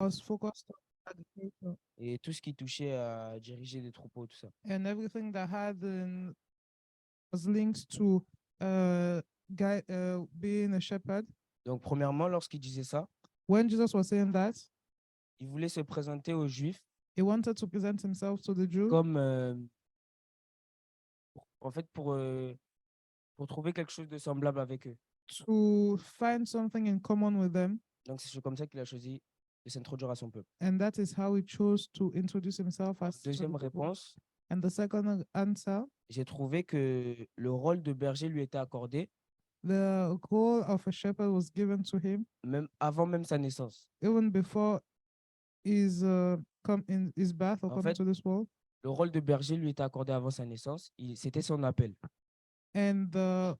was focused on agriculture et tout ce qui touchait à diriger des troupeaux, tout ça. and everything that was linked to uh, being a shepherd. Donc, premièrement, lorsqu'il disait ça, When Jesus was saying that, il voulait se présenter aux Juifs he wanted to present himself to the Jew comme, en fait, pour trouver quelque chose de semblable avec eux. to find something in common with them. Donc, c'est comme ça qu'il a choisi de s'introduire à son peuple. And that is how he chose to introduce himself as to the Deuxième people. réponse, And the second answer, j'ai trouvé que le rôle de berger lui était accordé the role of a shepherd was given to him même avant même sa naissance. even before his come in his birth or En coming fait, to this world. le rôle de berger lui était accordé avant sa naissance. C'était son appel. And the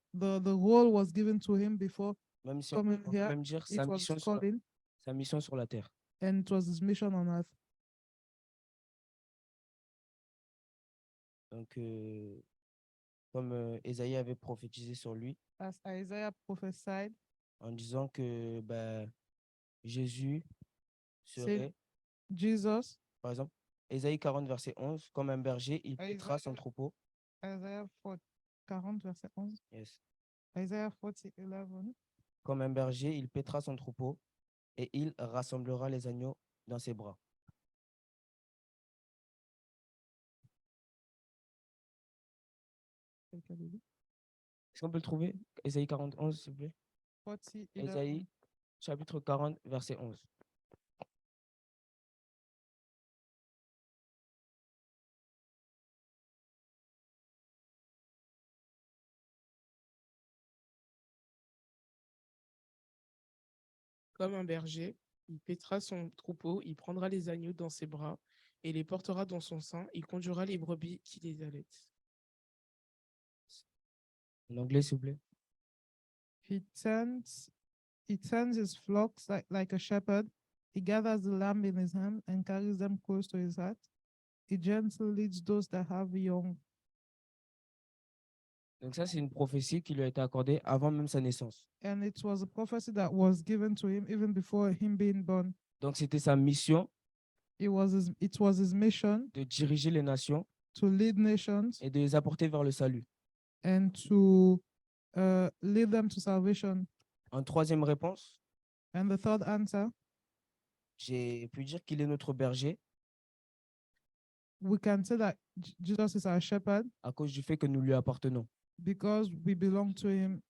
role was given to him before Même si on coming peut here. même dire It was his calling sa mission sur la terre. and it was his mission on earth. Donc, comme Ésaïe avait prophétisé sur lui, As Isaiah prophesied, en disant que Jésus said serait, Jesus, par exemple, Ésaïe 40, verset 11, comme un berger, il paîtra son Isaiah, troupeau. Isaiah 40, verset 11. Yes. Isaiah 40, 11. Comme un berger, il paîtra son troupeau et il rassemblera les agneaux dans ses bras. Est-ce qu'on peut le trouver? Ésaïe 40, 11, s'il vous plaît. 40, 11. Ésaïe, chapitre 40, verset 11. Comme un berger, il paîtra son troupeau, il prendra les agneaux dans ses bras et les portera dans son sein, il conduira les brebis qui les allaitent. En anglais, s'il vous plaît. He turns his flocks like a shepherd. He gathers the lamb in his hand and carries them close to his heart. He gently leads those that have young. Donc ça, c'est une prophétie qui lui a été accordée avant même sa naissance. And it was a prophecy that was given to him even before him being born. Donc c'était sa mission It was his mission de diriger les nations to lead nations et de les apporter vers le salut. and to lead them to salvation. En troisième réponse, And the third answer, j'ai pu dire qu'il est notre berger we can say that Jesus is our shepherd à cause du fait que nous lui appartenons. because we belong to him.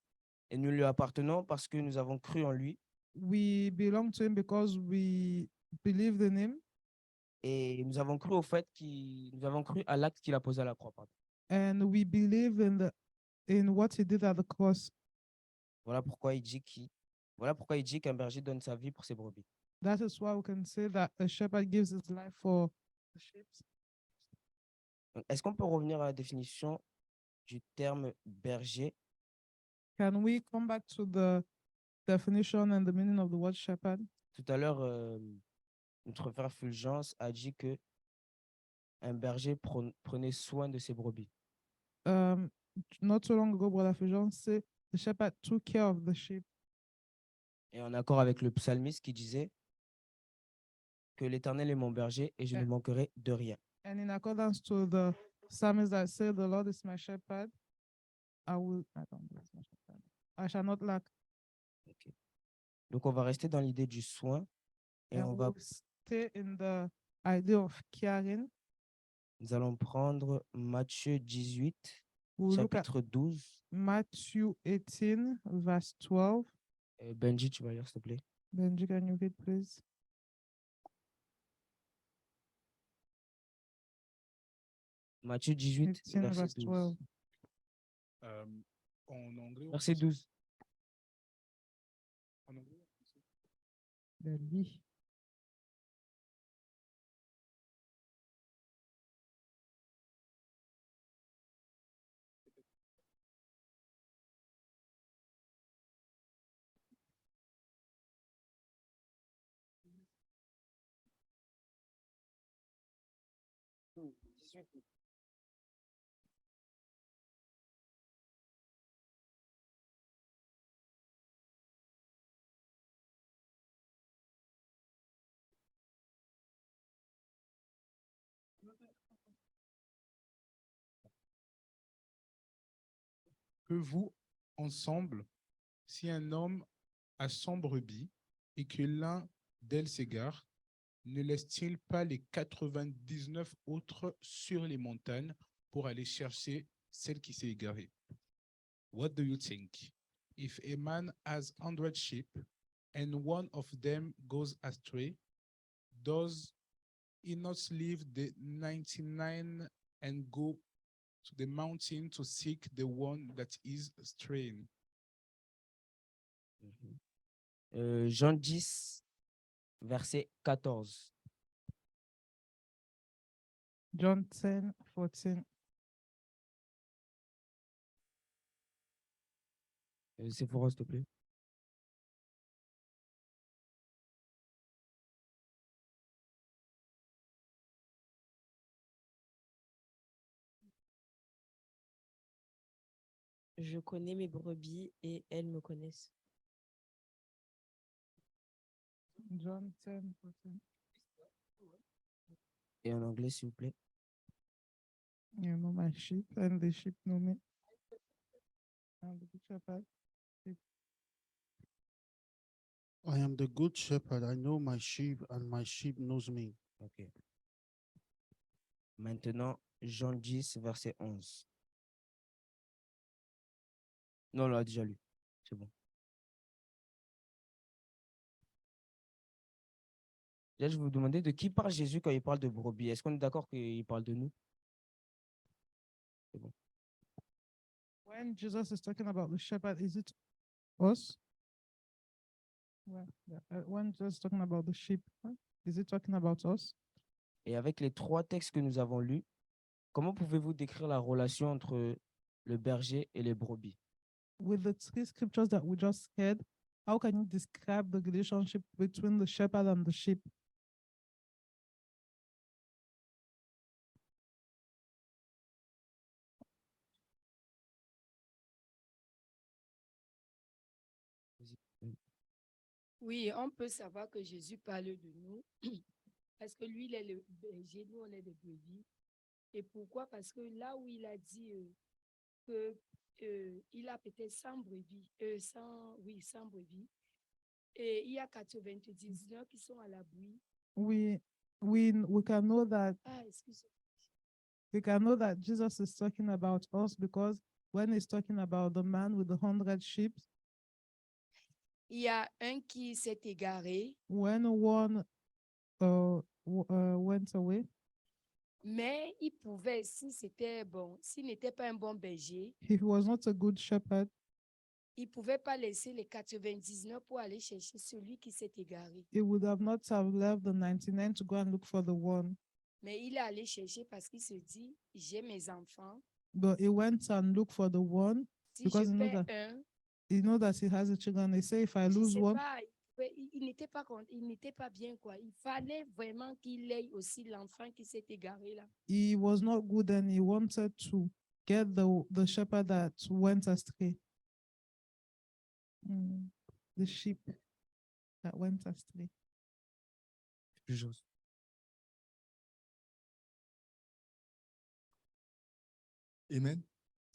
Et nous lui appartenons parce que nous avons cru en lui We belong to him because we believed in him et nous avons cru au fait nous avons cru à l'acte qu'il a posé à la croix. Pardon. and we believe in what he did at the cross. Voilà pourquoi il dit qu'un berger donne sa vie pour ses brebis. That is why we can say that a shepherd gives his life for the sheep. Est-ce qu'on peut revenir à la définition du terme berger? Can we come back to the definition and the meaning of the word shepherd? Tout à l'heure, notre frère Fulgence a dit que un berger prenait soin de ses brebis. Not so long ago, Brother Fulgence said the shepherd took care of the sheep. Et en accord avec le psalmiste qui disait que l'Éternel est mon berger et je ne manquerai de rien. And in accordance to the psalmist that said, the Lord is my shepherd, I shall not lack. Okay. Donc on va rester dans l'idée du soin et And on va stay in the idea of caring. nous allons prendre Matthieu 18, We'll look at chapitre 12. Matthew 18, verse 12. Benji, tu vas lire, s'il te plaît. Benji, can you read, please? Matthieu 18, 18, verset verse 12. 12. En anglais. Verset 12. En anglais. Benji. que vous, ensemble, si un homme a 100 brebis et que l'un d'elles s'égare, ne laisse-t-il pas les 99 autres sur les montagnes pour aller chercher celle qui s'est égarée? What do you think? If a man has 100 sheep and one of them goes astray, does he not leave the 99 and go to the mountain to seek the one that is straying? Jean 10, verset 14. John 10:14. Sephora, s'il te plaît. Je connais mes brebis et elles me connaissent. John 10:14. Et en anglais, s'il vous plaît. You know my sheep, and the sheep know me. I'm the good shepherd. I am the good shepherd. I know my sheep, and my sheep knows me. OK. Maintenant, Jean 10, verset 11. Non, on l'a déjà lu. C'est bon. Là, je vais vous demander de qui parle Jésus quand il parle de brebis. Est-ce qu'on est d'accord qu'il parle de nous? C'est bon. When Jesus is talking about the shepherd, is it us? When Jesus is talking about the sheep, is it talking about us? Et avec les 3 textes que nous avons lus, comment pouvez-vous décrire la relation entre le berger et les brebis? With the 3 scriptures that we just read, how can you describe the relationship between the shepherd and the sheep? Oui, on peut savoir que Jésus parle de nous parce que lui, il est le berger, nous, on est des brebis. Et pourquoi? Parce que là où il a dit que il a peut-être 100 brebis, 100 brebis, et il y a 99 qui sont à l'abri. We can know that Ah, excusez-moi. we can know that Jesus is talking about us because when he's talking about the man with the 100 sheep, Il y a un qui s'est égaré, when one went away, mais il pouvait, si c'était bon, s'il n'était pas un bon berger, he was not a good shepherd. il ne pouvait pas laisser les 99 pour aller chercher celui qui s'est égaré. He would have not have left the 99 to go and look for the one, Mais il est allé chercher parce qu'il se dit, j'ai mes enfants. but he went and looked for the one Si because je he knows perds that un, he knows that he has a children. They say if I je lose sais one, pas, il n'était pas il n'était pas bien quoi. Il fallait vraiment qu'il ait aussi l'enfant qui s'est égaré là. he was not good and he wanted to get the shepherd that went astray. The sheep that went astray. Plus j'ose. Amen.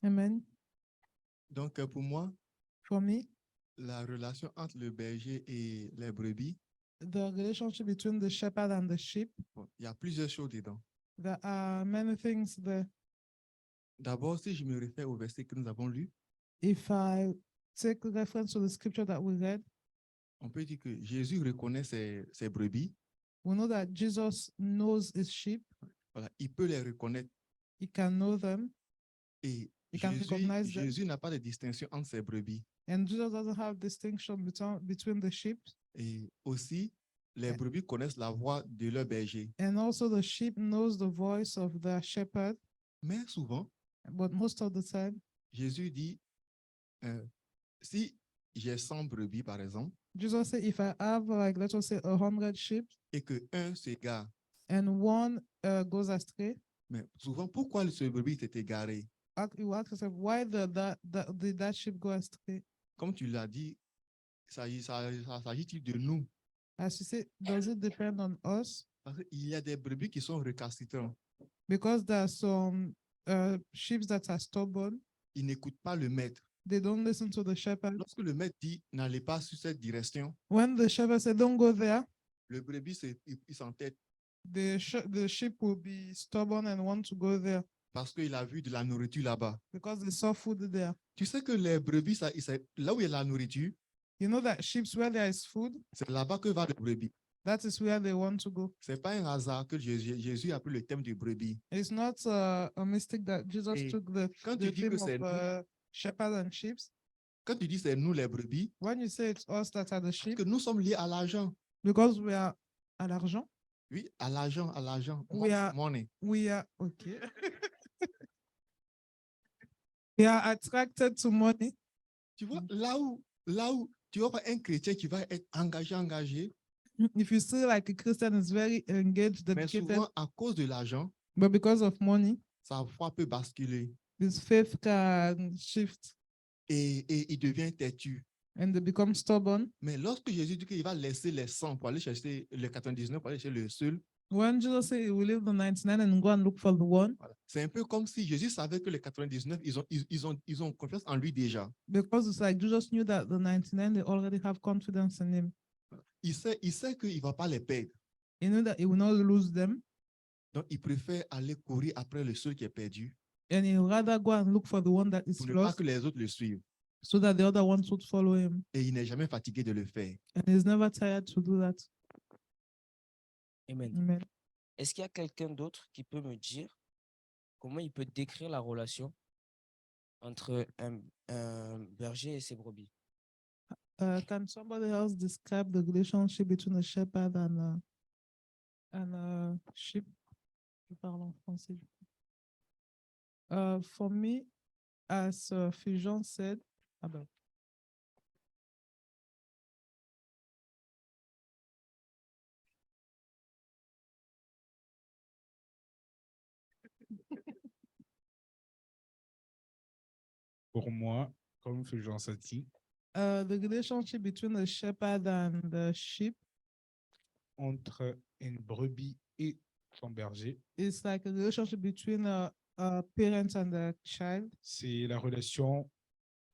Amen. Donc, pour moi, For me, la relation entre le berger et les brebis, the relationship between the shepherd and the sheep, bon, il y a plusieurs choses dedans. there are many things there. D'abord, si je me réfère au verset que nous avons lu, If I take reference to the scripture that we read, on peut dire que Jésus reconnaît ses brebis. we know that Jesus knows his sheep. Voilà, il peut les reconnaître. He can know them, Et He can recognize them. Jésus n'a pas de distinction entre ses brebis. and Jesus doesn't have distinction between the sheep. Et aussi, les Yeah. brebis connaissent la voix de leur berger. And also the sheep knows the voice of the shepherd, Mais souvent, but most of the time, Jésus dit, si j'ai 100 brebis, par exemple, Jesus said, if I have like, let us say 100 sheep et que un s'égare, and one goes astray, mais souvent, pourquoi ce brebis s'est égaré? you ask yourself, why did that sheep go astray? Comme tu l'as dit, s'agit-il de nous? As you say, does it depend on us? Parce qu'il y a des brebis qui sont récalcitrants. Because there are some sheep that are stubborn. ils n'écoutent pas le maître. They don't listen to the shepherd. Lorsque le maître dit n'allez pas sur cette direction, When the shepherd said, don't go there, le brebis il s'entête the sheep will be stubborn and want to go there parce qu'il a vu de la nourriture là-bas. because they saw food there. Tu sais que les brebis, là où il y a la nourriture, You know that sheep, where there is food, c'est là-bas que va le brebis. that is where they want to go. Ce n'est pas un hasard que Jésus a pris le thème du brebis. It's not a mistake that Jesus Et took quand the tu dis theme que c'est of nous, shepherd and sheep. quand tu dis c'est nous les brebis, When you say it's us that are the parce sheep, que nous sommes liés à l'argent. because we are à l'argent, Oui, à l'argent, à l'argent. We are- Money. we are okay. We are attracted to money. Tu vois, là où tu vois un chrétien qui va être engagé, If you see like a Christian is very engaged, mais dedicated, souvent à cause de l'argent, but because of money, sa foi peut basculer his faith can shift et il devient têtu. and they become stubborn. Mais lorsque Jésus dit qu'il va laisser les 100 pour aller chercher le 99, pour aller chercher le seul, When Jesus said he will leave the 99 and go and look for the one, voilà. C'est un peu comme si Jésus savait que les 99, ils ont confiance en lui déjà. because it's like Jesus knew that the 99, they already have confidence in him. Il sait qu'il ne va pas les perdre. He knew that he will not lose them, Donc, il préfère aller courir après le seul qui est perdu and he would rather go and look for the one that is pour ne pas lost que les autres le suivent. so that the other ones would follow him. Et il n'est jamais fatigué de le faire. And he's never tired to do that. Amen. Amen. Est-ce qu'il y a quelqu'un d'autre qui peut me dire comment il peut décrire la relation entre un berger et ses brebis? Can somebody else describe the relationship between a shepherd and a sheep? Je parle en français. For me, as Fulgence said, about Pour moi, comme Fulgence a dit, the relationship between the shepherd and the sheep entre une brebis et son berger, is like a relationship between a parent and a child, c'est la relation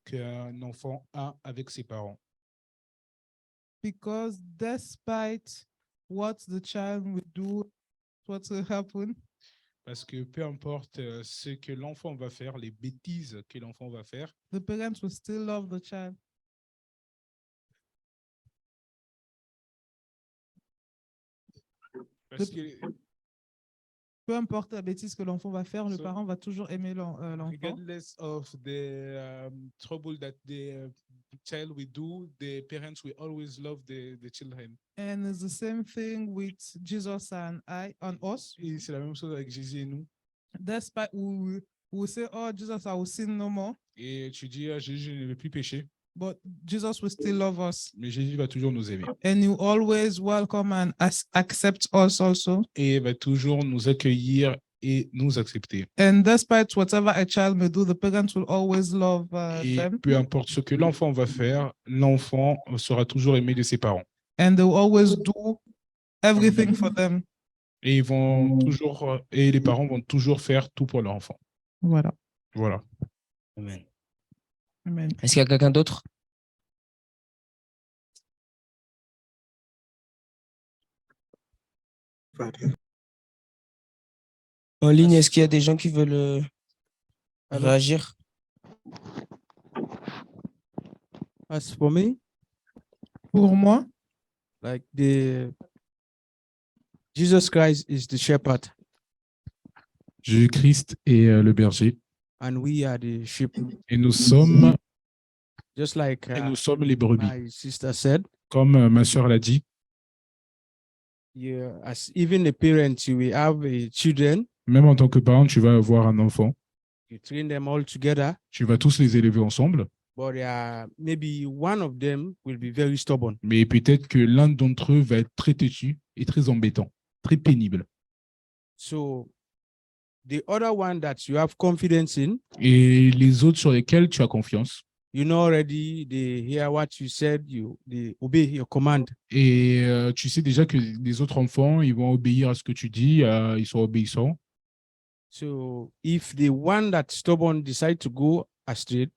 qu'un enfant a avec ses parents. because despite what the child will do, what will happen, Parce que peu importe ce que l'enfant va faire, les bêtises que l'enfant va faire, the parents will still love the child. parce que Peu importe la bêtise que l'enfant va faire, le So- parent va toujours aimer l'enfant. regardless of the trouble that the child will do, the parents will always love the children. And it's the same thing with Jesus and us. Et c'est la même chose avec Jésus et nous. Despite we will say, oh, Jesus, I will sin no more. Et tu dis, ah, Jésus, je ne vais plus pécher, But Jesus will still love us. mais Jésus va toujours nous aimer. And you always welcome and accept us also. Et il va toujours nous accueillir et nous accepter. And despite whatever a child may do, the parents will always love Et them. peu importe ce que l'enfant va faire, l'enfant sera toujours aimé de ses parents. And they will always do everything for them. Et et les parents vont toujours faire tout pour leur enfant. Voilà. Voilà. Amen. Amen. Est-ce qu'il y a quelqu'un d'autre? En ligne, est-ce qu'il y a des gens qui veulent réagir? As for me, Pour moi, like Jesus Christ is the shepherd, Jésus-Christ est le berger. and we are the sheep. Et nous sommes, Just like les brebis. my sister said, Comme ma sœur l'a dit, as even a parent, you will have children, même en tant que parent, tu vas avoir un enfant. you train them all together, Tu vas tous les élever ensemble. but maybe one of them will be very stubborn. Mais peut-être que l'un d'entre eux va être très têtu et très embêtant, très pénible. So the other one that you have confidence in, Et les autres sur lesquels tu as confiance. you know already, they hear what you said, they obey your command. Et tu sais déjà que les autres enfants, ils vont obéir à ce que tu dis, ils sont obéissants. So if the one that's stubborn decide to go astray,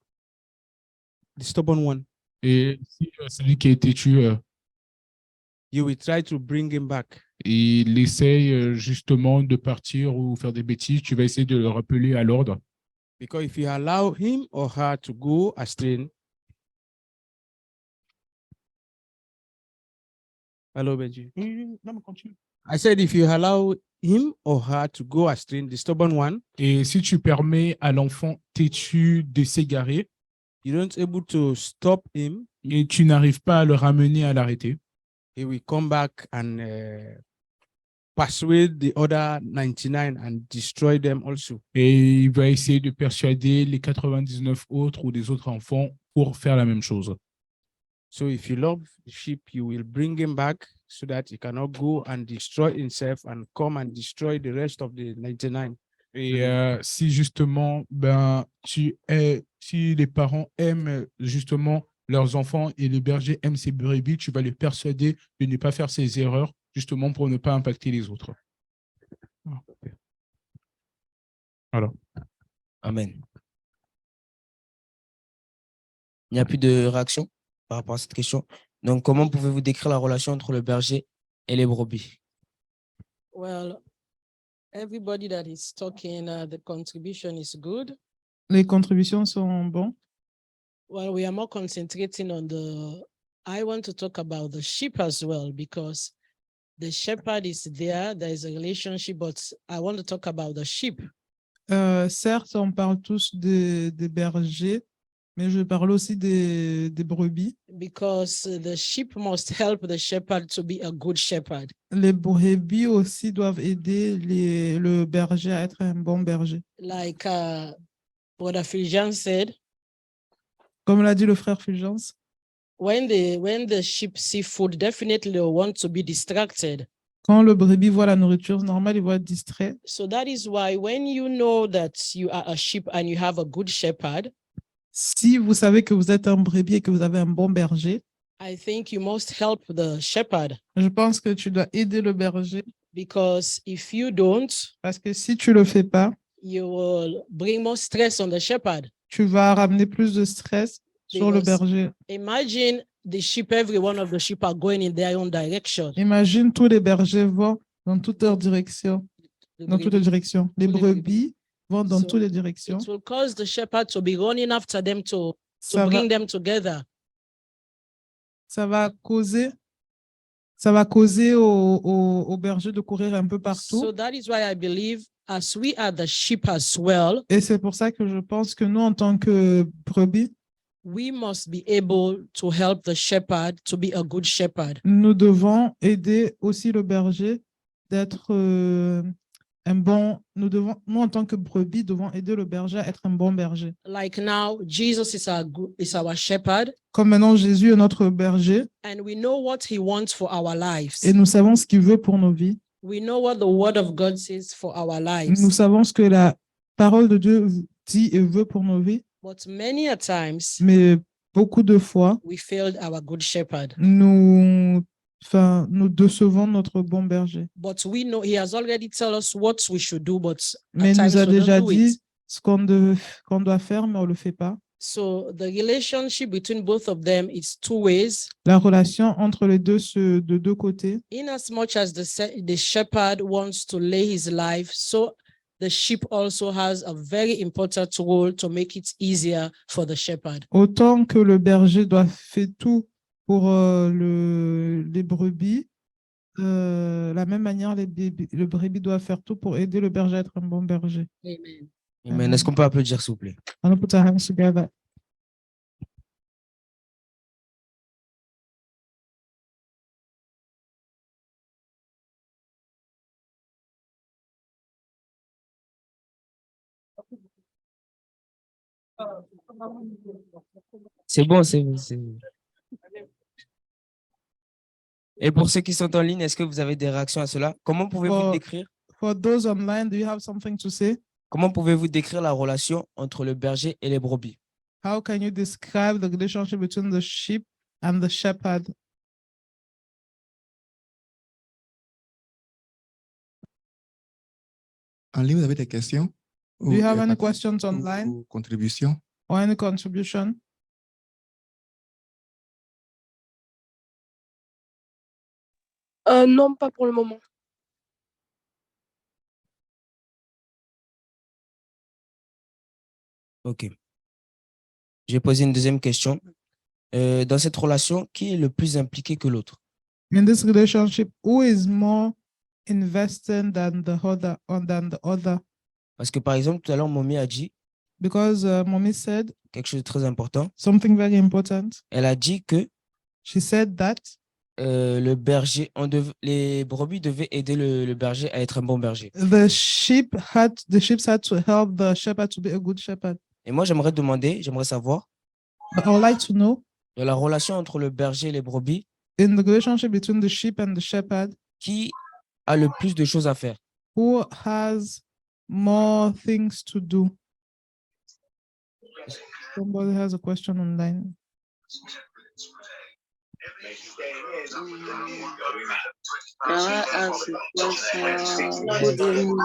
the stubborn one, Et si celui qui a été tué, you will try to bring him back. il essaye justement de partir ou faire des bêtises, tu vas essayer de le rappeler à l'ordre. Because if you allow him or her to go astray, hello, Benji. Non, mais continue. I said if you allow him or her to go astray, the stubborn one, Et si tu permets à l'enfant têtu de s'égarer you don't able to stop him, et tu n'arrives pas à le ramener à l'arrêter, he will come back and persuade the other 99 and destroy them also. et il va essayer de persuader les 99 autres ou des autres enfants pour faire la même chose. So if you love the sheep, you will bring him back so that he cannot go and destroy himself and come and destroy the rest of the 99. Et si justement, si les parents aiment justement leurs enfants et le berger aime ses brebis, tu vas les persuader de ne pas faire ces erreurs justement pour ne pas impacter les autres. Voilà. Amen. Il n'y a plus de réaction par rapport à cette question. Donc, comment pouvez-vous décrire la relation entre le berger et les brebis? Well, everybody that is talking, the contribution is good. Les contributions sont bonnes. Well, we are more concentrating on I want to talk about the sheep as well, because the shepherd is there. There is a relationship, but I want to talk about the sheep. Certes, on parle tous des bergers, mais je parle aussi des brebis. Because the sheep must help the shepherd to be a good shepherd. Les brebis aussi doivent aider le berger à être un bon berger. Like Brother Fulgence said, Comme l'a dit le frère Fulgence, when the sheep see food, definitely they want to be distracted. quand le brebis voit la nourriture normale, il va être distrait. So that is why when you know that you are a sheep and you have a good shepherd, Si vous savez que vous êtes un brebis et que vous avez un bon berger, I think you must help the shepherd, je pense que tu dois aider le berger, because if you don't, parce que si tu le fais pas, you will bring more stress on the shepherd. tu vas ramener plus de stress sur le Because berger. imagine the sheep, every one of the sheep are going in their own direction. Imagine tous les bergers vont dans toutes leurs directions, The dans toutes les brebis, directions. Les tous les brebis vont dans So, toutes les directions. It will cause the shepherd to be running after them to Ça va, bring them together. ça va causer au berger de courir un peu partout. So that is why I believe, as we are the sheep as well, Et c'est pour ça que je pense que nous, en tant que brebis, we must be able to help the shepherd to be a good shepherd. nous devons aider aussi le berger d'être un bon. Nous, en tant que brebis, devons aider le berger à être un bon berger. Like now, Jesus is our shepherd, Comme maintenant, Jésus est notre berger and we know what he wants for our lives. et nous savons ce qu'il veut pour nos vies. We know what the word of God says for our Nous lives. savons ce que la parole de Dieu dit et veut pour nos vies, But many a times, mais beaucoup de fois, we failed our good shepherd. nous décevons notre bon berger. But we know he has already told us what we should do, but Mais at il times nous a we don't déjà do dit it. ce qu'on doit faire, mais on ne le fait pas. So the relationship between both of them is two ways. La relation entre les deux, de deux côtés. In as much as the shepherd wants to lay his life, so the sheep also has a very important role to make it easier for the shepherd. Autant que le berger doit faire tout pour les brebis, la même manière, le brebis doit faire tout pour aider le berger à être un bon berger. Amen. Amen. Est-ce qu'on peut applaudir, s'il vous plaît? On put our hands together. C'est bon, c'est bon. Et pour ceux qui sont en ligne, est-ce que vous avez des réactions à cela? Comment pouvez-vous décrire? For those online, do you have something to say? Comment pouvez-vous décrire la relation entre le berger et les brebis? How can you describe the relationship between the sheep and the shepherd? En ligne, vous avez des questions? Do you have any participations questions online? ou contributions? or any contribution? Non, pas pour le moment. Ok. Je vais poser une deuxième question. Dans cette relation, qui est le plus impliqué que l'autre? In this relationship, who is more invested than the other? Parce que par exemple, tout à l'heure, Mommy a dit Because mommy said quelque chose de très important. something very important. Elle a dit que She said that le berger, les brebis devaient aider le berger à être un bon berger. the sheep had to help the shepherd to be a good shepherd. Et moi, j'aimerais savoir, But I would like to know, dans la relation entre le berger et les brebis, in the relationship between the sheep and the shepherd, qui a le plus de choses à faire? who has more things to do? Somebody has a question online. Can I ask a question? Good evening.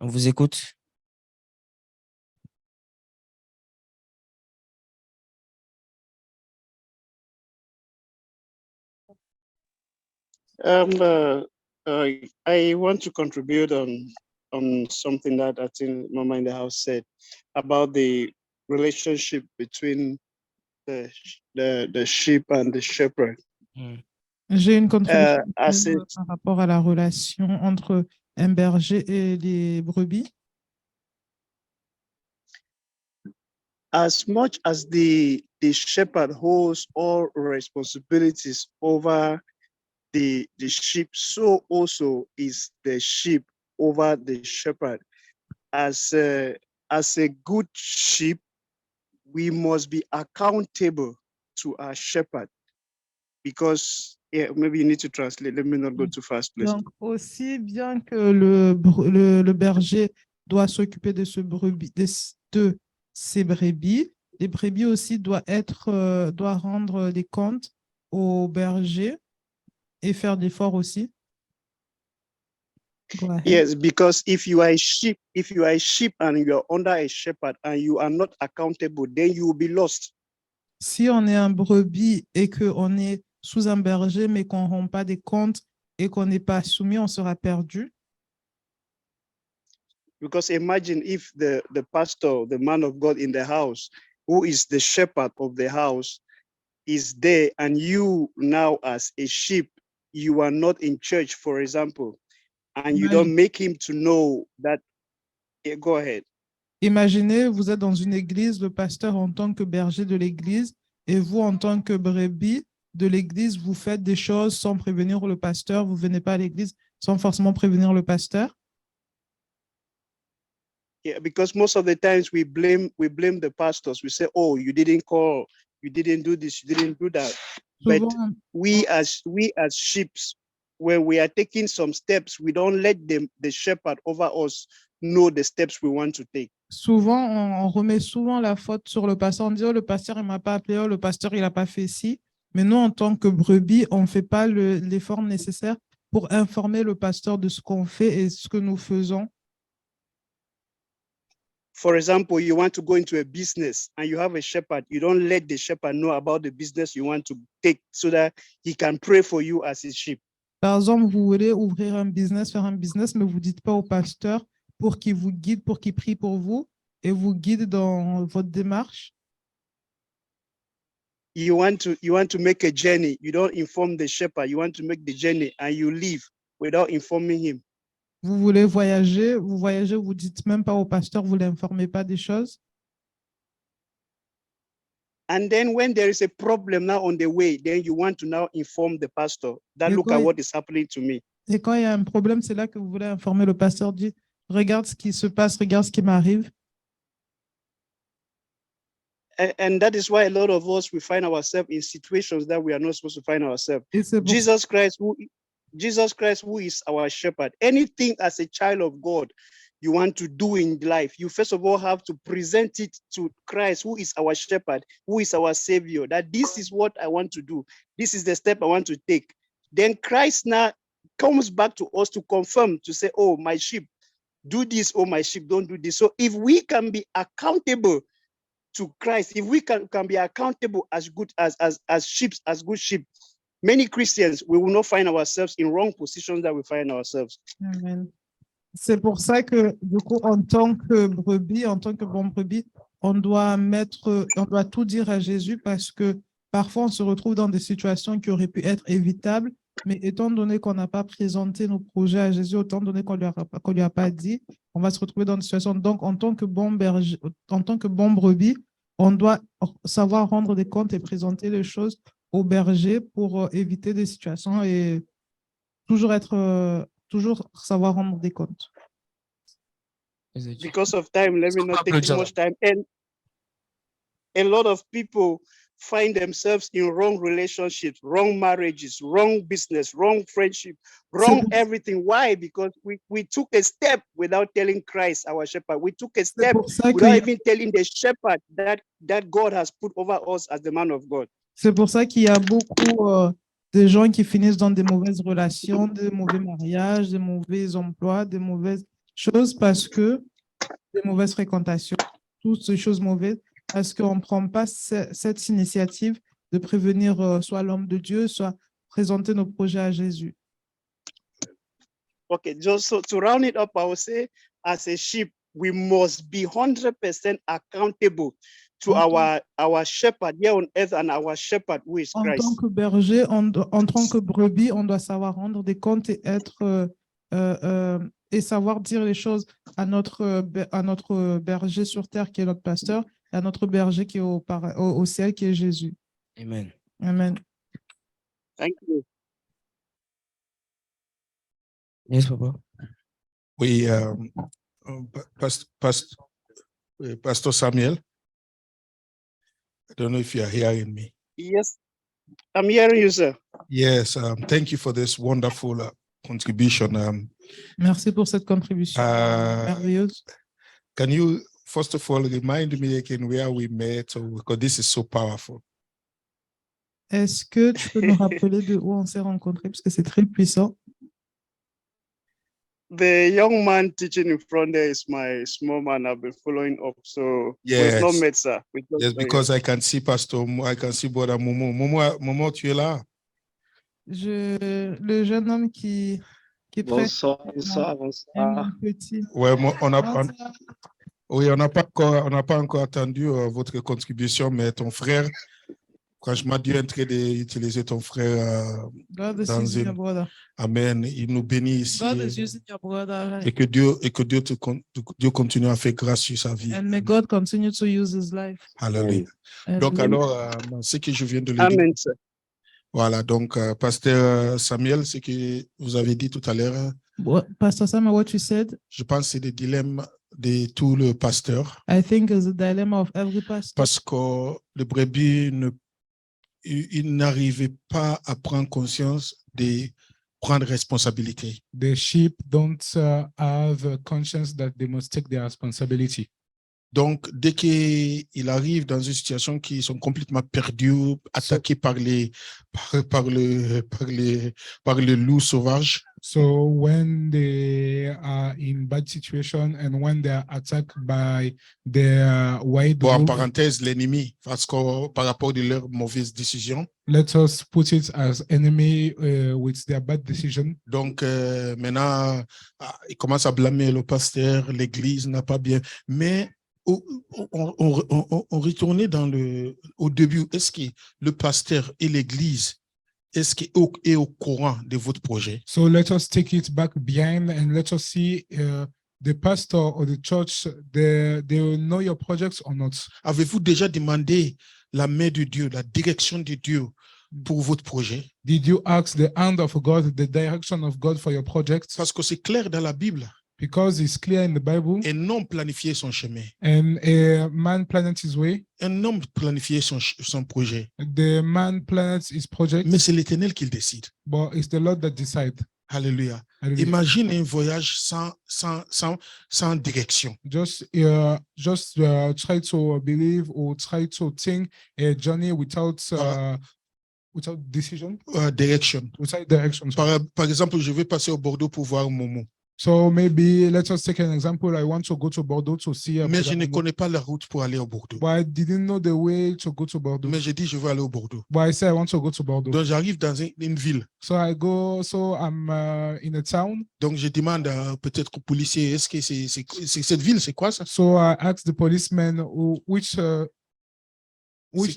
On vous écoute. I want to contribute on something that I think Mama in the house said about the relationship between the sheep and the shepherd. J'ai une contribution as it, par rapport à la relation entre un berger et les brebis. as much as the shepherd holds all responsibilities over the sheep, so also is the sheep over the shepherd. As a good sheep, we must be accountable to our shepherd, because maybe you need to translate. Let me not go too fast, please. Donc, aussi bien que le berger doit s'occuper de ces brebis, les brebis aussi doivent rendre des comptes au berger et faire d'efforts aussi. Go ahead. Yes, because if you are a sheep and you are under a shepherd and you are not accountable, then you will be lost. Si on est un brebis et qu'on est sous un berger, mais qu'on ne rend pas des comptes et qu'on n'est pas soumis, on sera perdu. Because imagine if the pastor, the man of God in the house, who is the shepherd of the house, is there, and you now as a sheep, you are not in church, for example, and you don't make him to know that. Yeah, go ahead. Imaginez, vous êtes dans une église, le pasteur en tant que berger de l'église, et vous en tant que brebis de l'église, vous faites des choses sans prévenir le pasteur, vous ne venez pas à l'église sans forcément prévenir le pasteur. Yeah, because most of the times we blame the pastors. We say, "Oh, you didn't call, you didn't do this, you didn't do that." But we as sheep, when we are taking some steps, we don't let the shepherd over us know the steps we want to take. Souvent, on remet souvent la faute sur le pasteur. On dit, oh, le pasteur, il ne m'a pas appelé, oh, le pasteur, il n'a pas fait ci. Mais nous, en tant que brebis, on ne fait pas l'effort nécessaire pour informer le pasteur de ce qu'on fait et ce que nous faisons. For example, you want to go into a business and you have a shepherd. You don't let the shepherd know about the business you want to take so that he can pray for you as his sheep. Par exemple, vous voulez ouvrir un business, faire un business, mais vous ne dites pas au pasteur pour qu'il vous guide, pour qu'il prie pour vous et vous guide dans votre démarche. You want to make a journey. You don't inform the shepherd. You want to make the journey and you leave without informing him. Vous voulez voyager, vous dites même pas au pasteur, vous l'informez pas des choses. And then when there is a problem now on the way, then you want to now inform the pastor that look at what is happening to me. Et quand il y a un problème, c'est là que vous voulez informer le pasteur, dit, regarde ce qui se passe, regarde ce qui m'arrive. And that is why a lot of us, we find ourselves in situations that we are not supposed to find ourselves. Jesus Christ, who is our shepherd, anything as a child of God you want to do in life, you first of all have to present it to Christ, who is our shepherd, who is our savior, that this is what I want to do. This is the step I want to take. Then Christ now comes back to us to confirm, to say, oh, my sheep, do this, oh, my sheep, don't do this. So if we can be accountable to Christ, if we can be accountable as good as sheep, as good sheep, many Christians, we will not find ourselves in wrong positions that we find ourselves. Amen. C'est pour ça que, du coup, en tant que brebis, en tant que bon brebis, on doit tout dire à Jésus parce que parfois on se retrouve dans des situations qui auraient pu être évitables, mais étant donné qu'on n'a pas présenté nos projets à Jésus, étant donné qu'on lui a pas dit, on va se retrouver dans des situations. Donc, en tant que bon berger, en tant que bon brebis, on doit savoir rendre des comptes et présenter les choses au berger pour éviter des situations et toujours savoir rendre des comptes. Because of time, let me not take too much time. And a lot of people find themselves in wrong relationships, wrong marriages, wrong business, wrong friendship, wrong everything. Why? Because we took a step without telling Christ, our shepherd. We took a step without even telling the shepherd that God has put over us as the man of God. C'est pour ça qu'il y a beaucoup de gens qui finissent dans des mauvaises relations, des mauvais mariages, des mauvais emplois, des mauvaises choses parce que des mauvaises fréquentations, toutes ces choses mauvaises, parce qu'on ne prend pas cette initiative de prévenir soit l'homme de Dieu, soit présenter nos projets à Jésus. Okay, just so to round it up, I would say, as a sheep, we must be 100% accountable to our shepherd here on earth and our shepherd who is Christ. En tant que berger, en tant que brebis, on doit savoir rendre des comptes et être et savoir dire les choses à notre berger sur terre qui est notre pasteur, et à notre berger qui est au ciel qui est Jésus. Amen. Amen. Thank you. Yes, Papa. Oui, Pastor Samuel, I don't know if you are hearing me. Yes, I'm hearing you, sir. Yes, thank you for this wonderful contribution. Merci pour cette contribution merveilleuse. Can you, first of all, remind me again where we met, because this is so powerful. Est-ce que tu peux nous rappeler de où on s'est rencontrés, parce que c'est très puissant? The young man teaching in front there is my small man. I've been following up, so Yes. we've not met, sir. Yes, because I can see Pastor, I can see Brother Momo. Momo, tu es là? Le jeune homme qui prêche. Bonsoir. Mon petit. Ouais, on n'a pas encore entendu votre contribution, mais ton frère, franchement, Dieu est en train d'utiliser ton frère God is dans using your une... brother. Amen. Il nous bénit ici. God is using your brother. Et que Dieu continue à faire grâce sur sa vie. And may God continue to use his life. Alléluia. Donc alors, ce que je viens de le Amen, dire. sir. Voilà, donc Pasteur Samuel, ce que vous avez dit tout à l'heure. Pastor Samuel, what you said, Je pense que c'est le dilemme de tout le pasteur. I think is the dilemma of every pastor. Parce que le brebis il n'arrivait pas à prendre conscience de prendre responsabilité. The sheep don't have a conscience that they must take their responsibility. Donc, dès qu'il arrive dans une situation qui sont complètement perdus, attaqués par le loup sauvage. So when they are in bad situation and when they are attacked by the wild Bon, en wolf, parenthèse, l'ennemi, parce que par rapport à leurs mauvaises décisions. let us put it as enemy with their bad decision. Donc, maintenant, il commence à blâmer le pasteur, l'église n'a pas bien. Mais on retournait au début. Est-ce que le pasteur et l'église est-ce qu'il est au courant de votre projet? So let us take it back behind and let us see the pastor or the church, they know your projects or not. Avez-vous déjà demandé la main de Dieu, la direction de Dieu pour votre projet? Did you ask the hand of God, the direction of God for your project? Parce que c'est clair dans la Bible. Because it's clear in the Bible. Un homme planifiait son chemin. And a man planned his way. Un homme planifiait son projet. The man planned his project. Mais c'est l'Éternel qui le décide. But it's the Lord that decides. Alléluia. Hallelujah. Imagine un voyage sans direction. Just try to believe or try to think a journey without without decision, direction. without direction. sorry. Par exemple, je vais passer au Bordeaux pour voir Momo, So maybe let us take an example. I want to go to Bordeaux to see mais je ne Brother Momo, connais pas la route pour aller au Bordeaux. but I didn't know the way to go to Bordeaux. Mais j'ai dit, je veux aller au Bordeaux. But I said I want to go to Bordeaux. Donc, j'arrive dans une ville. So I go, so I'm in a town. Donc, je demande peut-être au policier, est-ce que c'est cette ville, c'est quoi ça? So I asked the policeman, which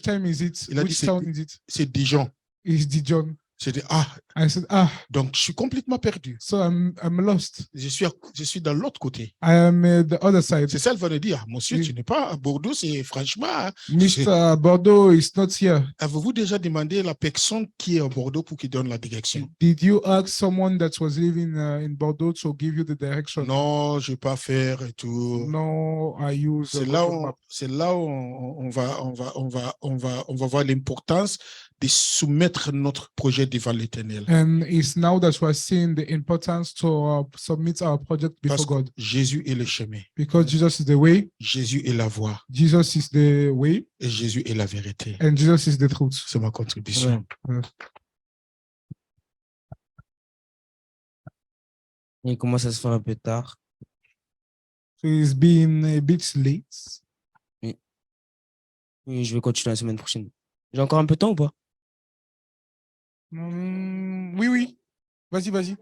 time is it? Il a dit, Which town is it? C'est Dijon. It's Dijon. J'ai dit, ah, I said, ah, donc je suis complètement perdu. so I'm lost. Je suis dans l'autre côté. I am the other side. C'est ça, elle va me dire, monsieur, Oui. tu n'es pas à Bordeaux, c'est franchement. Hein, Mr. Bordeaux is not here. avez-vous déjà demandé à la personne qui est à Bordeaux pour qu'il donne la direction? Did you ask someone that was living in Bordeaux to give you the direction? Non, je ne vais pas faire et tout. No, I use. C'est là où, on va voir l'importance de soumettre notre projet devant l'Éternel. And it's now that we're seeing the importance to submit our project before Parce que God, Jésus est le chemin, because Jesus is the way, Jésus est la voie Jesus is the way, et Jésus est la vérité. and Jesus is the truth. C'est ma contribution. Il commence à se faire un peu tard. So it's been a bit late. Oui, je vais continuer la semaine prochaine. J'ai encore un peu de temps ou pas? Oui. Vas-y.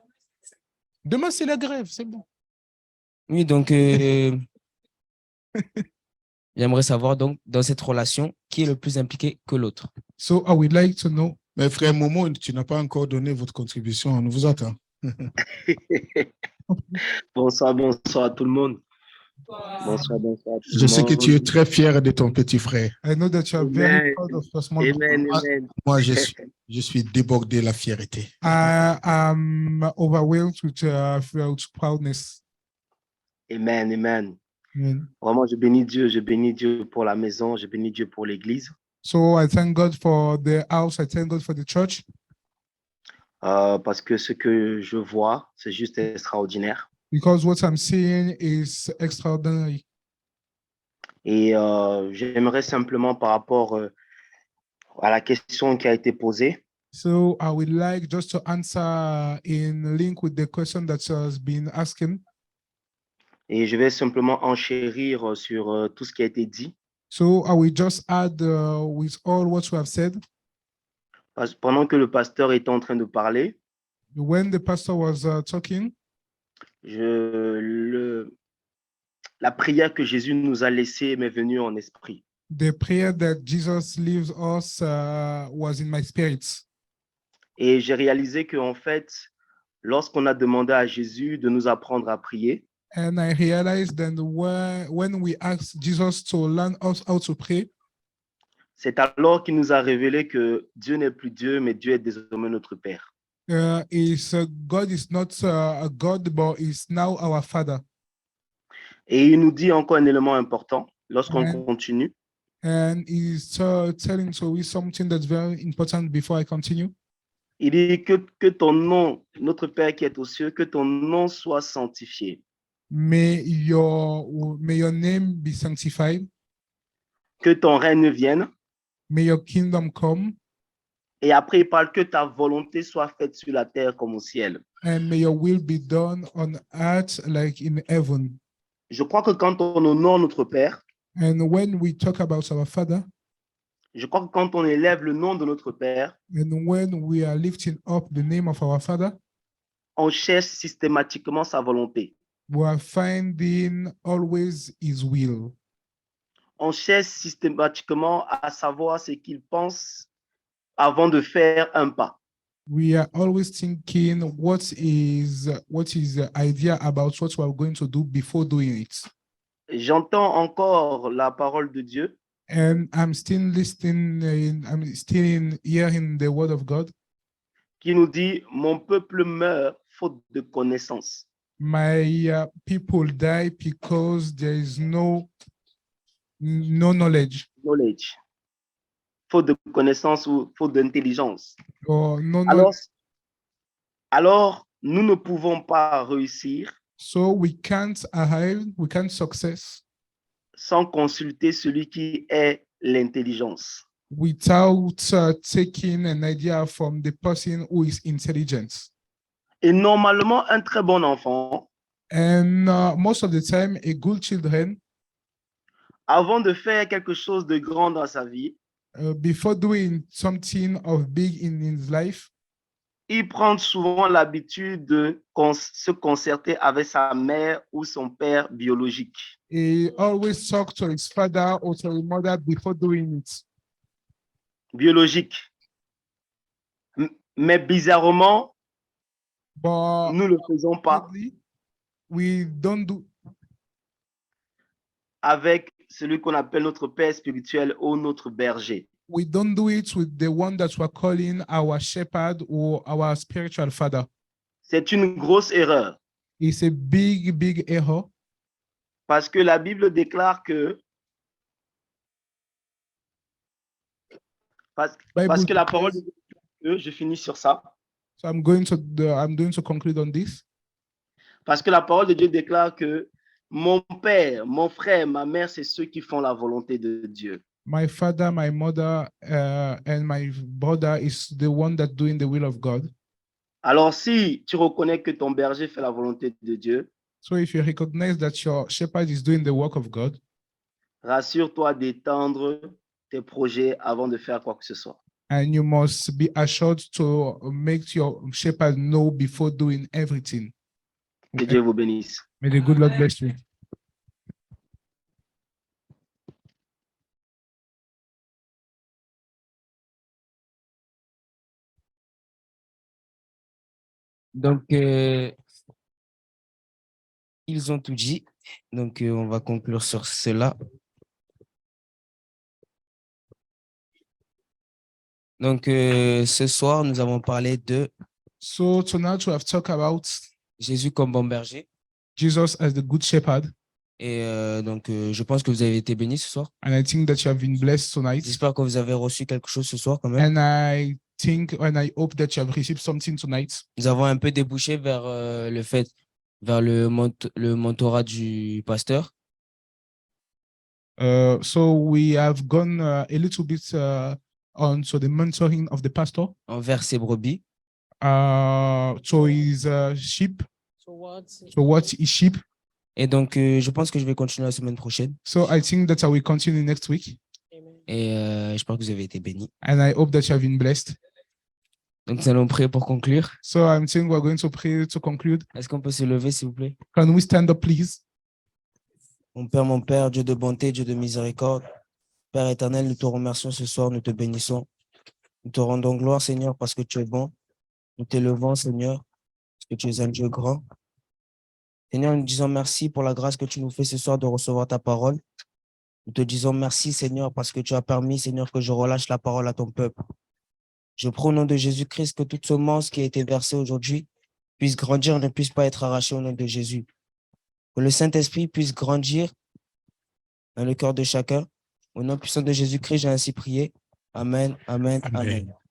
Demain, c'est la grève, c'est bon. Oui, donc j'aimerais savoir donc dans cette relation qui est le plus impliqué que l'autre. So I would like to know. Mais frère Momo, tu n'as pas encore donné votre contribution, on vous attend. Bonsoir à tout le monde. Bonsoir à tout le Je sais que monde. tu es très fier de ton petit frère. I know that you are very proud of your small brother. Amen. Moi, je suis débordé de la fierté. I am overwhelmed with proudness. Amen. Amen. Vraiment, je bénis Dieu pour la maison, je bénis Dieu pour l'église. So I thank God for the house. I thank God for the church. Parce que ce que je vois, c'est juste extraordinaire. Because what I'm seeing is extraordinary. Et j'aimerais simplement par rapport à la question qui a été posée, So I would like just to answer in link with the question that has been asking. et je vais simplement enchérir sur tout ce qui a été dit. So I will just add with all what you have said. Pendant que le pasteur était en train de parler, When the pastor was talking, la prière que Jésus nous a laissée m'est venue en esprit. the prayer that Jesus leaves us was in my spirit. Et j'ai réalisé qu'en fait, lorsqu'on a demandé à Jésus de nous apprendre à prier, And I realized that when we asked Jesus to learn us how to pray, c'est alors qu'il nous a révélé que Dieu n'est plus Dieu, mais Dieu est désormais notre Père. God is not a God, but is now our Father. Et il nous dit encore un élément important lorsqu'on Amen. continue. And he's telling we something that's very important before I continue. Il dit que ton nom, notre Père qui est aux cieux, que ton nom soit sanctifié. May your name be sanctified. Que ton règne vienne. May your kingdom come. Et après, il parle que ta volonté soit faite sur la terre comme au ciel. And may your will be done on earth like in heaven. Je crois que quand on honore notre Père, And when we talk about our Father, je crois que quand on élève le nom de notre Père, and when we are lifting up the name of our Father, on cherche systématiquement sa volonté. we are finding always His will. On cherche systématiquement à savoir ce qu'il pense avant de faire un pas. We are always thinking what is the idea about what we are going to do before doing it. J'entends encore la parole de Dieu And I'm still listening, I'm still hearing the word of God. qui nous dit « Mon peuple meurt faute de connaissance. My people die because there is no knowledge Knowledge. » Faute de connaissance ou faute d'intelligence. or no Alors, alors, nous ne pouvons pas réussir so we can't arrive, we can't success sans consulter celui qui est l'intelligence. without taking an idea from the person who is intelligent. Et normalement, un très bon enfant, And most of the time, a good children, avant de faire quelque chose de grand dans sa vie, before doing something of big in his life, il prend souvent l'habitude de se concerter avec sa mère ou son père biologique. he always talk to his father or to his mother before doing it. Biologique. Mais bizarrement, But nous ne le faisons pas sadly, we don't do avec celui qu'on appelle notre père spirituel ou notre berger. we don't do it with the one that we're calling our shepherd or our spiritual father. C'est une grosse erreur It's a big, big error parce que la Bible déclare que parce Bible que la parole de declares- Dieu, je finis sur ça, So I'm going to conclude on this. parce que la parole de Dieu déclare que mon père, mon frère, ma mère, c'est ceux qui font la volonté de Dieu. My father, my mother, and my brother is the one that doing the will of God. Alors si tu reconnais que ton berger fait la volonté de Dieu, So if you recognize that your shepherd is doing the work of God, rassure-toi d'étendre tes projets avant de faire quoi que ce soit. and you must be assured to make your shepherd know before doing everything. Que Dieu vous bénisse. May the good Lord bless you. Donc, ils ont tout dit. Donc, on va conclure sur cela. Donc, ce soir, nous avons parlé de So tonight we have talked about Jésus comme bon berger. Jesus as the good shepherd, Et donc, je pense que vous avez été bénis ce soir. and I think that you have been blessed tonight. J'espère que vous avez reçu quelque chose ce soir quand même. And I think and I hope that you have received something tonight. Nous avons un peu débouché vers vers le mentorat du pasteur. So we have gone a little bit on to the mentoring of the pastor, Envers ses brebis. to his sheep, Towards so what is sheep. Et donc, je pense que je vais continuer la semaine prochaine. So I think that I will continue next week, Amen. Et j'espère que vous avez été bénis. and I hope that you have been blessed. Donc, nous allons prier pour conclure. So I'm saying we're going to pray to conclude. Est-ce qu'on peut se lever, s'il vous plaît? Can we stand up, please? Mon Père, Dieu de bonté, Dieu de miséricorde, Père éternel, nous te remercions ce soir, nous te bénissons. Nous te rendons gloire, Seigneur, parce que tu es bon. Nous t'élevons, Seigneur, parce que tu es un Dieu grand. Seigneur, nous disons merci pour la grâce que tu nous fais ce soir de recevoir ta parole. Nous te disons merci, Seigneur, parce que tu as permis, Seigneur, que je relâche la parole à ton peuple. Je prie au nom de Jésus-Christ que toute semence qui a été versée aujourd'hui puisse grandir, ne puisse pas être arrachée au nom de Jésus. Que le Saint-Esprit puisse grandir dans le cœur de chacun. Au nom puissant de Jésus-Christ, j'ai ainsi prié. Amen, amen, amen.